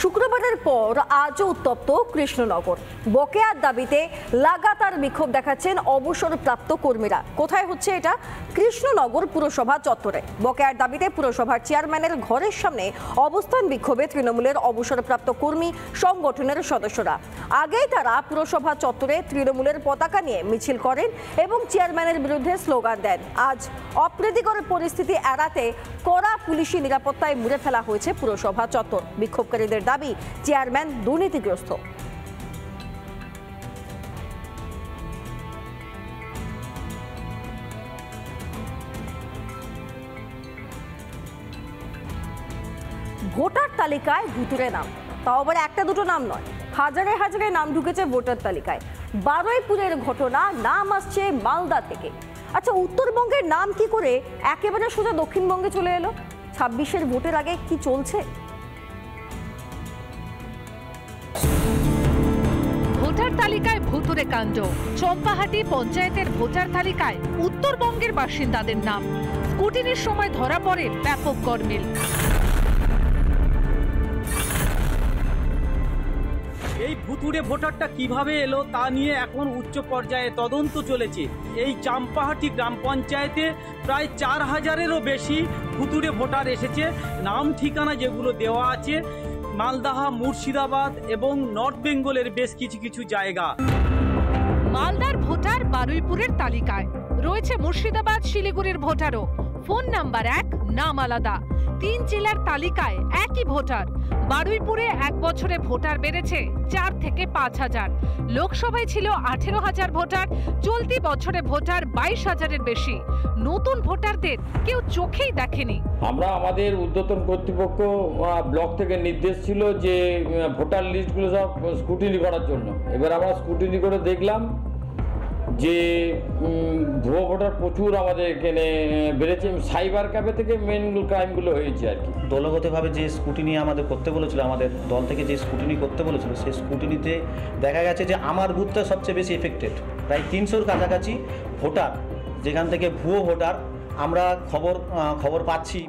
শুক্রবারের পর আজও উত্তপ্ত কৃষ্ণনগর। বকেয়ার দাবিতে লাগাতার বিক্ষোভ দেখাচ্ছেন অবসরপ্রাপ্ত কর্মীরা। কোথায় হচ্ছে এটা? কৃষ্ণনগর পুরসভা চত্বরে। বকেয়ার দাবিতে পুরসভার চেয়ারম্যানের ঘরের সামনে অবস্থান বিক্ষোভে তৃণমূলের অবসরপ্রাপ্ত কর্মী সংগঠনের সদস্যরা। আগেই তারা পুরসভা চত্বরে তৃণমূলের পতাকা নিয়ে মিছিল করেন এবং চেয়ারম্যানের বিরুদ্ধে স্লোগান দেন। আজ অপ্রীতিকর পরিস্থিতি এড়াতে কড়া পুলিশি নিরাপত্তায় মুড়ে ফেলা হয়েছে পুরসভা চত্বর। বিক্ষোভকারীদের দাবি, চেয়ারম্যান দুর্নীতিগ্রস্ত। ভোটার তালিকায় ভুতুরে নাম, তাও আবার একটা দুটো নাম নয়, হাজারে হাজারে নাম ঢুকেছে ভোটার তালিকায়। বারুইপুরের ঘটনা, নাম আসছে মালদা থেকে। আচ্ছা, উত্তরবঙ্গের নাম কি করে একেবারে সোজা দক্ষিণবঙ্গে চলে এলো? 26-এর ভোটের আগে কি চলছে? ভোটার তালিকায় ভুতুরে কাণ্ড। চম্পাহাটি পঞ্চায়েতের ভোটার তালিকায় উত্তরবঙ্গের বাসিন্দাদের নাম। স্কুটিনির সময় ধরা পড়ে ব্যাপক গরমিল। এই ভুতুড়ে ভোটারটা কিভাবে এলো তা নিয়ে এখন উচ্চ পর্যায়ে তদন্ত চলেছে। এই চাম্পাহাটি গ্রাম পঞ্চায়েতে প্রায় 4000-এরও বেশি ভুতুড়ে ভোটার এসেছে। নাম ঠিকানা যেগুলো দেওয়া আছে মালদাহা, মুর্শিদাবাদ এবং নর্থ বেঙ্গলের বেশ কিছু জায়গা। মালদার ভোটার বারুইপুরের তালিকায় রয়েছে, মুর্শিদাবাদ, শিলিগুড়ির ভোটারও। ফোন নাম্বার এক, নাম আলাদা। 3 জেলার তালিকায় একই ভোটার। বারুইপুরে 1 বছরে ভোটার বেড়েছে 4 থেকে 5000। লোকসভায় ছিল 18,000 ভোটার, চলতি বছরে ভোটার 22,000-এর বেশি। নতুন ভোটারদের কেউ চোখেই দেখেনি। আমরা আমাদের ঊর্ধ্বতন কর্তৃপক্ষ ব্লক থেকে নির্দেশ ছিল যে ভোটার লিস্টগুলো সব স্ক্রুটিনি করার জন্য। এবার আমরা স্ক্রুটিনি করে দেখলাম যে ভুয়ো ভোটার প্রচুর আমাদের এখানে বেড়েছে। সাইবার ক্যাফে থেকে মেন ক্রাইমগুলো হয়েছে আর কি। দলগতভাবে যে স্কুটিনি আমাদের করতে বলেছিল, আমাদের দল থেকে যে স্কুটিনি করতে বলেছিল, সেই স্কুটিনিতে দেখা গেছে যে আমার বুথটা সবচেয়ে বেশি এফেক্টেড। প্রায় 300-র কাছাকাছি ভোটার, যেখান থেকে ভুয়ো ভোটার আমরা খবর পাচ্ছি।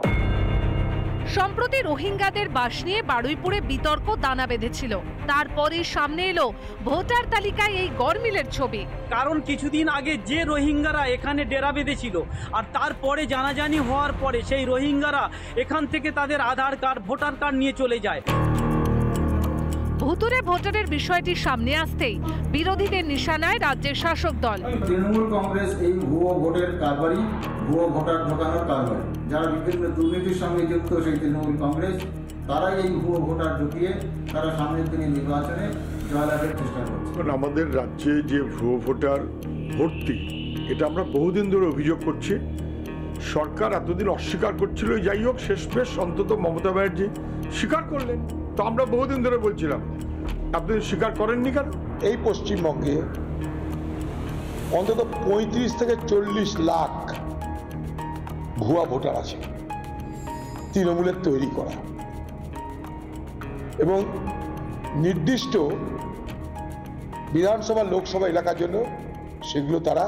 সম্প্রতি রোহিঙ্গাদের বাস নিয়ে বারুইপুরে বিতর্ক দানা বেঁধেছিল। তারপরে সামনে এলো ভোটার তালিকায় এই গরমিলের ছবি। কারণ কিছুদিন আগে যে রোহিঙ্গারা এখানে ডেরা বেঁধেছিল, আর তারপরে জানাজানি হওয়ার পরে সেই রোহিঙ্গারা এখান থেকে তাদের আধার কার্ড, ভোটার কার্ড নিয়ে চলে যায়। ভুতুরে ভোটারের বিষয়টি সামনে আসতেই বিরোধীদের নিশানায় রাজ্যের শাসক দল। তৃণমূল কংগ্রেস এই ভুয়ো ভোটের কারবারি, ভুয়ো ভোটার ঢোকানোর কারবারি, যারা বিভিন্ন দুর্নীতির সঙ্গে যুক্ত সেই তৃণমূল কংগ্রেস, তারাই এই ভুয়ো ভোটার ঢুকিয়ে তারা সামনের দিনে নির্বাচনে জয়লাভের চেষ্টা করছে। আমাদের রাজ্যে যে ভুয়ো ভোটার ভর্তি, এটা আমরা বহুদিন ধরে অভিযোগ করছি। সরকার এতদিন অস্বীকার করছিল, যাই হোক শেষমেশ অন্তত মমতা ব্যানার্জি স্বীকার করলেন। তো আমরা বহুদিন ধরে বলছিলাম, আপনি স্বীকার করেননি কেন? এই পশ্চিমবঙ্গে অন্তত 35 থেকে 40 লাখ ভুয়া ভোটার আছে, তৃণমূলের তৈরি করা, এবং নির্দিষ্ট বিধানসভা, লোকসভা এলাকার জন্য সেগুলো তারা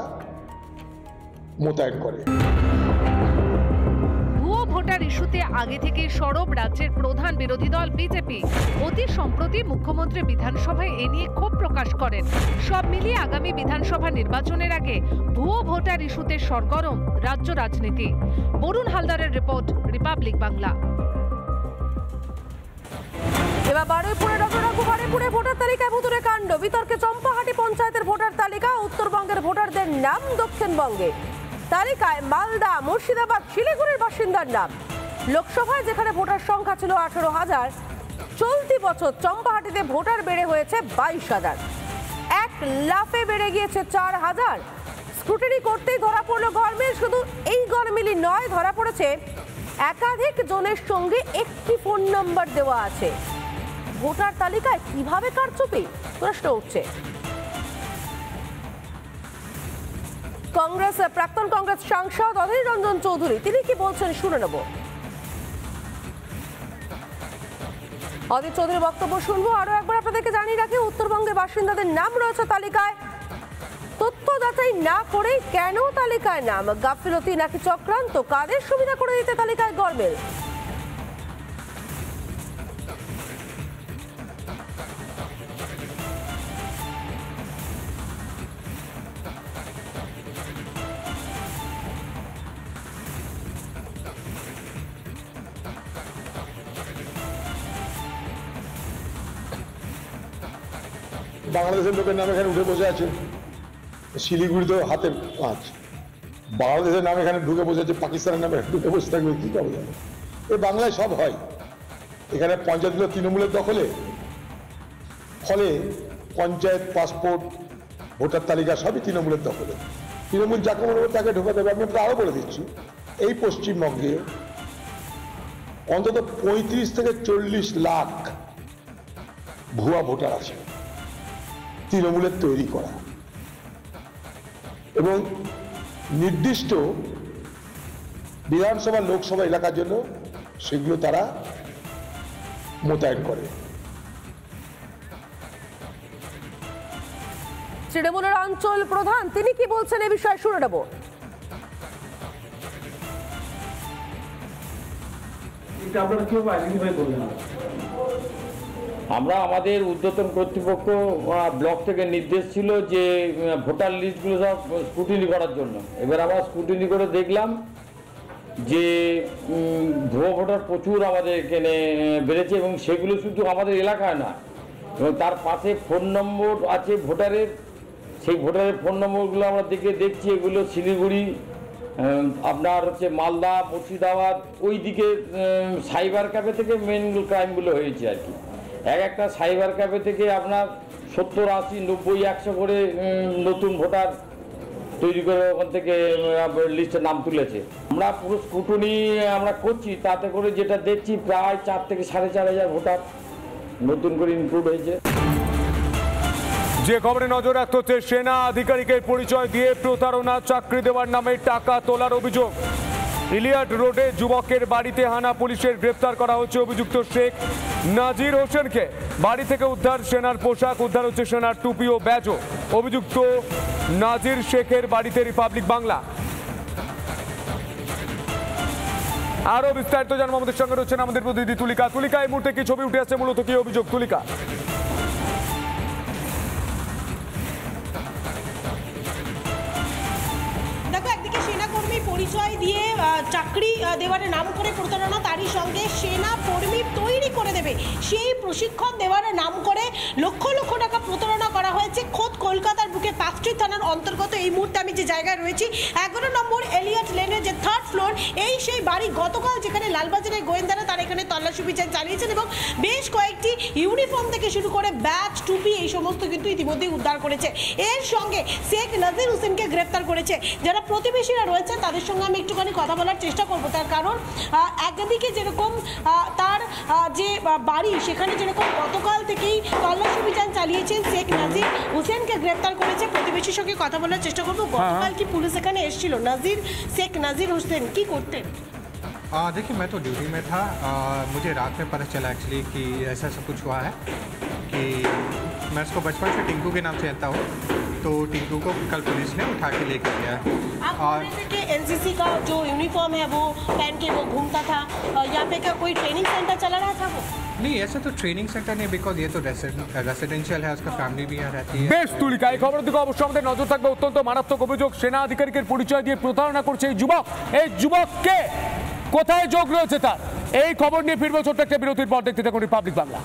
মোতায়েন করে। ভোটার ইস্যুতে আগে থেকে সরব রাজ্যের প্রধান বিরোধী দল বিজেপি। অতি সম্প্রতি মুখ্যমন্ত্রী বিধানসভায় এ নিয়ে ক্ষোভ প্রকাশ করেন। সব মিলিয়ে আগামী বিধানসভা নির্বাচনের আগে ভুয়ো ভোটার ইস্যুতে সরগরম রাজ্য রাজনীতি। বরুণ হালদারের রিপোর্ট, রিপাবলিক বাংলা। এবার বারুইপুরের রঘুনাথপুরে ভোটার তালিকায় ভুতুরে কাণ্ড। বিতর্কে চম্পাহাটি পঞ্চায়েতের ভোটার তালিকা, উত্তরবঙ্গের ভোটারদের নাম দক্ষিণবঙ্গে। তালিকায় মালদা, মুর্শিদাবাদ, শিলিগুড়ির বাসিন্দার নাম। লোকসভায় যেখানে ভোটার সংখ্যা ছিল 18,000, চলতি বছর চম্পাহাটিতে ভোটার বেড়ে হয়েছে 22,000। এক লাফে বেড়ে গিয়েছে 4000। স্ক্রুটিনি করতেই ধরা পড়লো গরমিল। শুধু এই গরমিলই নয়, ধরা পড়েছে একাধিক জনের সঙ্গে একটি ফোন নাম্বার দেওয়া আছে। ভোটার তালিকায় কিভাবে কারচুপি? প্রশ্ন উঠছে। প্রাক্তন কংগ্রেস সাংসদ অধীর রঞ্জন চৌধুরী, তিনি কি বলছেন শুনে নেব। অধীর চৌধুরীর বক্তব্য শুনবো। আরো একবার আপনাদেরকে জানিয়ে রাখি, উত্তরবঙ্গের বাসিন্দাদের নাম রয়েছে তালিকায়। তথ্য যাচাই না করেই কেন তালিকায় নাম? গাফিলতি নাকি চক্রান্ত? কাদের সুবিধা করে দিতে তালিকায় গরমিল? বাংলাদেশের লোকের নাম এখানে উঠে বসে আছে, শিলিগুড়িতেও হাতের কাজ, বাংলাদেশের নাম এখানে ঢুকে বসে আছে, পাকিস্তানের নামে ঢুকে বসে থাকবে, কি করবে জানো? এই বাংলায় সব হয়। এখানে পঞ্চায়েতগুলো তৃণমূলের দখলে, ফলে পঞ্চায়েত, পাসপোর্ট, ভোটার তালিকা সবই তৃণমূলের দখলে। তৃণমূল যাকে মনে করবে তাকে ঢোকা দেবে। আমি আপনাকে আরও বলে দিচ্ছি, এই পশ্চিমবঙ্গে অন্তত 35 থেকে 40 লাখ ভুয়া ভোটার আছে, তৃণমূলের তৈরি করা, এবং নির্দিষ্ট বিধানসভা লোকসভা এলাকার জন্য সেগুলো তারা মোতায়েন করে। তৃণমূলের অঞ্চল প্রধান তিনি কি বলছেন এই বিষয়ে শুনে নেব। আমরা আমাদের ঊর্ধ্বতন কর্তৃপক্ষ ব্লক থেকে নির্দেশ ছিল যে ভোটার লিস্টগুলো সব স্ক্রুটিনি করার জন্য। এবার আমরা স্ক্রুটিনি করে দেখলাম যে ভুয়ো ভোটার প্রচুর আমাদের এখানে বেড়েছে, এবং সেগুলো শুধু আমাদের এলাকায় না, এবং তার পাশে ফোন নম্বর আছে ভোটারের, সেই ভোটারের ফোন নম্বরগুলো আমরা দেখছি এগুলো শিলিগুড়ি, আপনার হচ্ছে মালদা, মুর্শিদাবাদ, ওই দিকে সাইবার ক্যাফে থেকে মেন ক্রাইমগুলো হয়েছে আর কি। একটা সাইবার ক্যাফে থেকে আপনার 70, 80, 90, 100 করে নতুন ভোটার তৈরি করে ওখান থেকে লিস্টের নাম তুলেছে। আমরা পুরো স্ক্রুটিনি আমরা করছি, তাতে করে যেটা দেখছি প্রায় 4 থেকে 4,500 ভোটার নতুন করে ইনক্লুড হয়েছে। যে খবরে নজর রাখতে হচ্ছে, সেনা আধিকারিকের পরিচয় দিয়ে প্রতারণা, চাকরি দেওয়ার নামে টাকা তোলার অভিযোগ। ইলিয়াট রোডে যুবকের বাড়িতে হানা, পুলিশের গ্রেপ্তার করা হচ্ছে অভিযুক্ত শেখ নাজির হোসেনকে। বাড়ি থেকে উদ্ধার সেনার পোশাক, উদ্ধার হচ্ছে সেনার টুপি ও ব্যাজও। অভিযুক্ত নাজির শেখের বাড়িতে রিপাবলিক বাংলা। আরো বিস্তারিত জানবো, আমাদের সঙ্গে রয়েছেন আমাদের প্রতিনিধি তুলিকা। তুলিকা, এই মুহূর্তে কি ছবি উঠে আসছে, মূলত কি অভিযোগ তুলিকা? পরিচয় দিয়ে চাকরি দেওয়ার নাম করে প্রতারণা, তারই সঙ্গে সেনা কর্মী তৈরি করে দেবে সেই প্রশিক্ষণ দেওয়ার নাম করে লক্ষ লক্ষ টাকা প্রতারণা করা হয়েছে। খোদ কলকাতার বুকে পাঁচটি থানার অন্তর্গত এই মুহূর্তে আমি যে জায়গায় রয়েছি, 11 নম্বর এলিয়ট লেনের যে 3rd ফ্লোর, এই সেই বাড়ি। গতকাল যেখানে লালবাজারের গোয়েন্দারা তারা এখানে তল্লাশি অভিযান চালিয়েছেন এবং বেশ কয়েকটি ইউনিফর্ম থেকে শুরু করে ব্যাজ, টুপি, এই সমস্ত কিন্তু ইতিমধ্যেই উদ্ধার করেছে। এর সঙ্গে শেখ নাজির হোসেনকে গ্রেপ্তার করেছে। যারা প্রতিবেশীরা রয়েছে তাদের সঙ্গে আমি একটুখানি কথা বলার চেষ্টা করবো, তার কারণ একদিকে যেরকম তার যে বাড়ি, সেখানে যেরকম গতকাল থেকেই তল্লাশি অভিযান চালিয়েছেন, শেখ নাজির হোসেনকে গ্রেপ্তার করেছে। প্রতিবেশীর সঙ্গে কথা বলার চেষ্টা করবো। গতকাল কি পুলিশ এখানে এসেছিল? শেখ নাজির হোসেন কি করতেন? देखिए, मैं तो ड्यूटी में था। मुझे रात में पता चला एक्चुअली कि ऐसा सब कुछ हुआ है कि मैं उसको बचपन से टिंकू के नाम से जानता हूँ, तो टिंकू को कल पुलिस ने उठा के लेकर गया। और एनसीसी का जो यूनिफॉर्म है वो पहन के वो घूमता था। यहाँ पे क्या कोई ट्रेनिंग सेंटर चला रहा था वो? नहीं, ऐसा तो ट्रेनिंग सेंटर नहीं, बिकॉज ये तो रेसिडेंशियल है, उसका फैमिली भी यहाँ रहती है। বেশ তুলিকা, এই খবরের দিকে অবশ্যই আমাদের নজর থাকবে। অত্যন্ত মারাত্মক অভিযোগ, সেনা আধিকারিকের পরিচয় দিয়ে প্রতারণা করছে এই যুবক। এই যুবককে কোথায় যোগ রয়েছে তার, এই খবর নিয়ে ফিরবো ছোট্ট একটা বিরতির পর। দেখতে থাকুন রিপাবলিক বাংলা।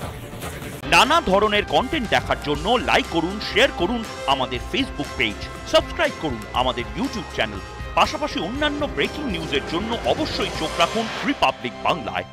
নানা ধরনের কন্টেন্ট দেখার জন্য লাইক করুন, শেয়ার করুন আমাদের ফেসবুক পেজ, সাবস্ক্রাইব করুন আমাদের ইউটিউব চ্যানেল। পাশাপাশি অন্যান্য ব্রেকিং নিউজের জন্য অবশ্যই চোখ রাখুন রিপাবলিক বাংলায়।